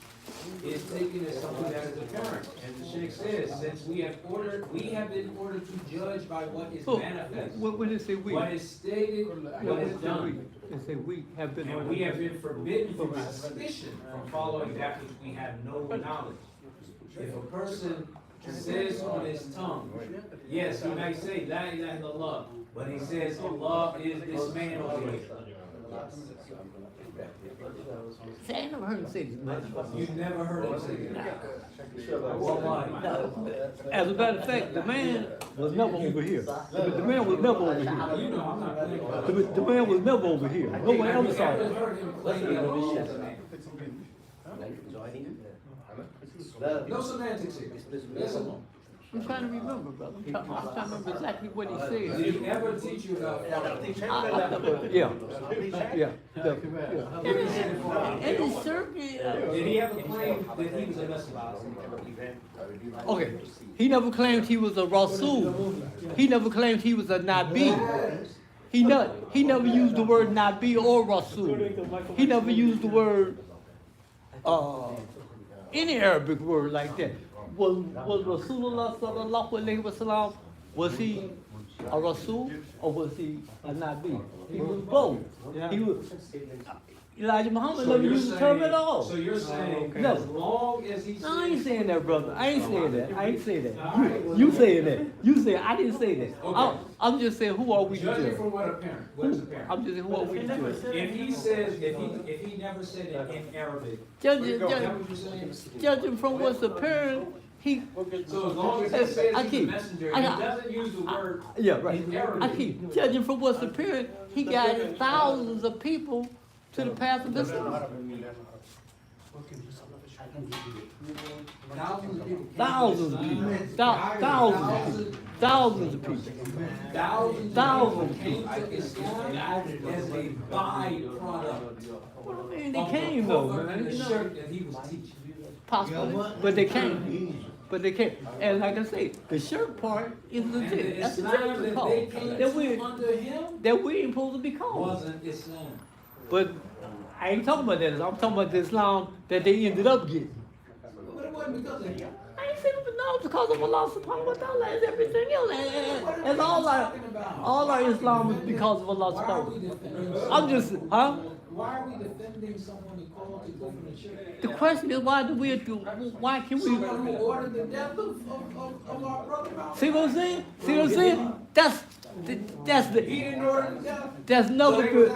Speaker 3: is taken as something that is apparent. And the Sheikh says, since we have been ordered to judge by what is
Speaker 8: So,
Speaker 3: manifest,
Speaker 8: when they say we,
Speaker 3: what is stated, what is done.
Speaker 8: they say we have been.
Speaker 3: And we have been forbidden from suspicion from following that which we have no knowledge. If a person says on his tongue, yes, he might say, La ilaha illallah, but he says, Allah is this man over here.
Speaker 8: See, I never heard him say this much.
Speaker 3: You've never heard him say that. Wallahi.
Speaker 8: No. As a matter of fact, the man was never over here. The man was never over here.
Speaker 3: You know, I'm not playing.
Speaker 8: The man was never over here. No one ever saw
Speaker 3: Never
Speaker 8: him.
Speaker 3: heard him claim that Allah is a man. No semantics here. Listen.
Speaker 8: I'm trying to remember, brother. I'm trying to remember exactly what he said.
Speaker 3: Did he ever teach you about
Speaker 8: Yeah.
Speaker 3: Did
Speaker 8: And his circuit.
Speaker 3: he ever claim that he was a messenger?
Speaker 8: Okay. He never claimed he was a Rasul. He never claimed he was a Nabi. He never used the word Nabi or Rasul. He never used the word, any Arabic word like that. Was Rasulullah sallallahu alaihi wasallam, was he a Rasul or was he a Nabi? He was both. He was. Elijah Muhammad never used the term at all.
Speaker 3: So you're saying,
Speaker 8: No.
Speaker 3: as long as he
Speaker 8: No, I ain't
Speaker 3: says,
Speaker 8: saying that, brother. I ain't saying that. You saying that. You say I didn't say that.
Speaker 3: Okay.
Speaker 8: I'm just saying who are we to
Speaker 3: judging
Speaker 8: judge?
Speaker 3: from what apparent, what's apparent.
Speaker 8: I'm just saying who are we to judge?
Speaker 3: If he says, if he never said it in Arabic,
Speaker 8: Judge,
Speaker 3: is that what you're saying?
Speaker 8: judging from what's apparent, he.
Speaker 3: So as long as he says
Speaker 8: I
Speaker 3: he's a
Speaker 8: keep-
Speaker 3: messenger,
Speaker 8: I-
Speaker 3: he doesn't use the word
Speaker 8: Yeah, right.
Speaker 3: in Arabic.
Speaker 8: I keep judging from what's apparent. He guided thousands of people to the path of Islam.
Speaker 3: Thousands of people.
Speaker 8: Thousands of people. Thousands
Speaker 3: came to Islam as a byproduct.
Speaker 8: Well, I mean, they
Speaker 3: of the
Speaker 8: came though,
Speaker 3: Prophet
Speaker 8: man.
Speaker 3: and the
Speaker 8: You know,
Speaker 3: shirk that he was teaching.
Speaker 8: possibly, but they came. But they came. And like I say, the shirt part is
Speaker 3: And the
Speaker 8: legit. That's a
Speaker 3: Islam
Speaker 8: different
Speaker 3: that
Speaker 8: call.
Speaker 3: they came
Speaker 8: That we
Speaker 3: to under him
Speaker 8: that we ain't supposed to be called.
Speaker 3: wasn't Islam.
Speaker 8: But I ain't talking about that. I'm talking about the Islam that they ended up getting.
Speaker 3: But it wasn't because of him.
Speaker 8: I ain't saying it no, because of Allah subhanahu wa ta'ala and everything else. And all our Islam is because of Allah
Speaker 3: Why are
Speaker 8: subhanahu wa
Speaker 3: we
Speaker 8: ta'ala.
Speaker 3: defending
Speaker 8: I'm just, huh?
Speaker 3: Why are we defending someone who called to go from the shirk?
Speaker 8: The question is why can we,
Speaker 3: Someone who ordered the death of our brother.
Speaker 8: see what I'm saying? See what I'm saying? That's
Speaker 3: He
Speaker 8: the,
Speaker 3: didn't order the death.
Speaker 8: that's never been,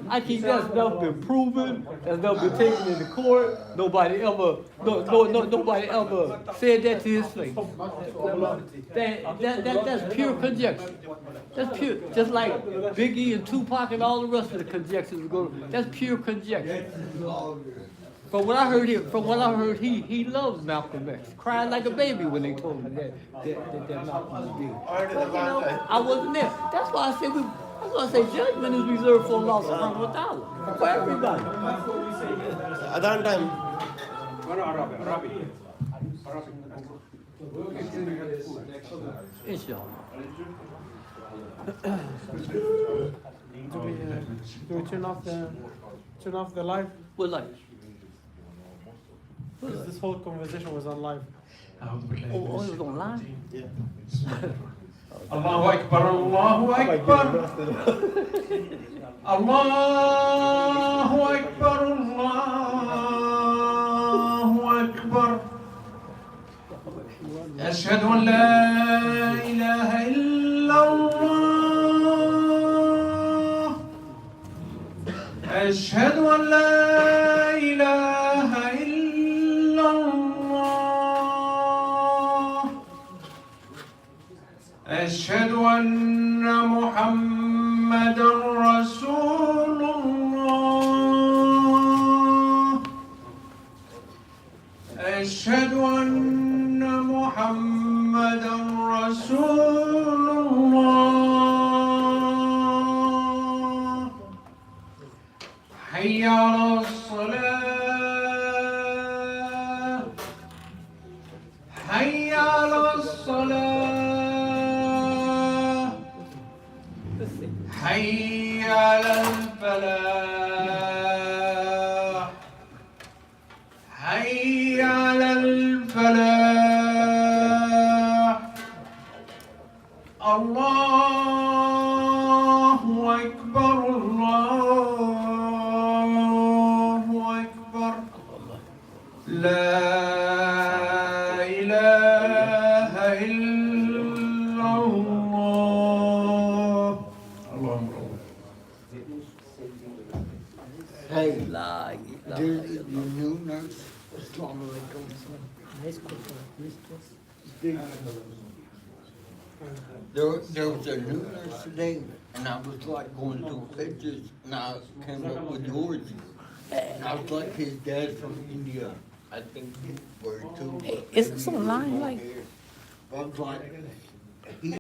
Speaker 8: I keep, that's never been proven, that's never been taken into court, nobody ever said that to his face. That's pure conjecture. That's pure, just like Biggie and Tupac and all the rest of the conjectures go, that's pure conjecture. From what I heard, he loves Malcolm X. Cried like a baby when they told him that Malcolm was dead.
Speaker 5: Heard it a
Speaker 8: But,
Speaker 5: long time.
Speaker 8: I wasn't there. That's why I say judgment is reserved for Allah subhanahu wa ta'ala. For everybody.
Speaker 5: Adhan time.
Speaker 3: We'll continue this next time.
Speaker 8: Inshallah.
Speaker 4: Do we turn off the live?
Speaker 8: What like?
Speaker 4: Because this whole conversation was on live.
Speaker 8: Oh, it was online?
Speaker 1: Allahu Akbar, Allahu Akbar. Allahu Akbar, Allahu Akbar. أشهد أن لا إله إلا الله. أشهد أن لا إله إلا الله. أشهد أن محمدا رسول الله. أشهد أن محمدا رسول الله. حي على الصلاة. حي على الصلاة. حي على الفلاح. حي على الفلاح. الله أكبر، الله أكبر. لا إله إلا الله. اللهم
Speaker 6: Hey,
Speaker 8: La
Speaker 6: there's the new nurse. There was a new nurse today, and I was like going through pictures, and I came up with yours. And I was like his dad from India. I think were too.
Speaker 8: Is this online, like?
Speaker 6: I was like, he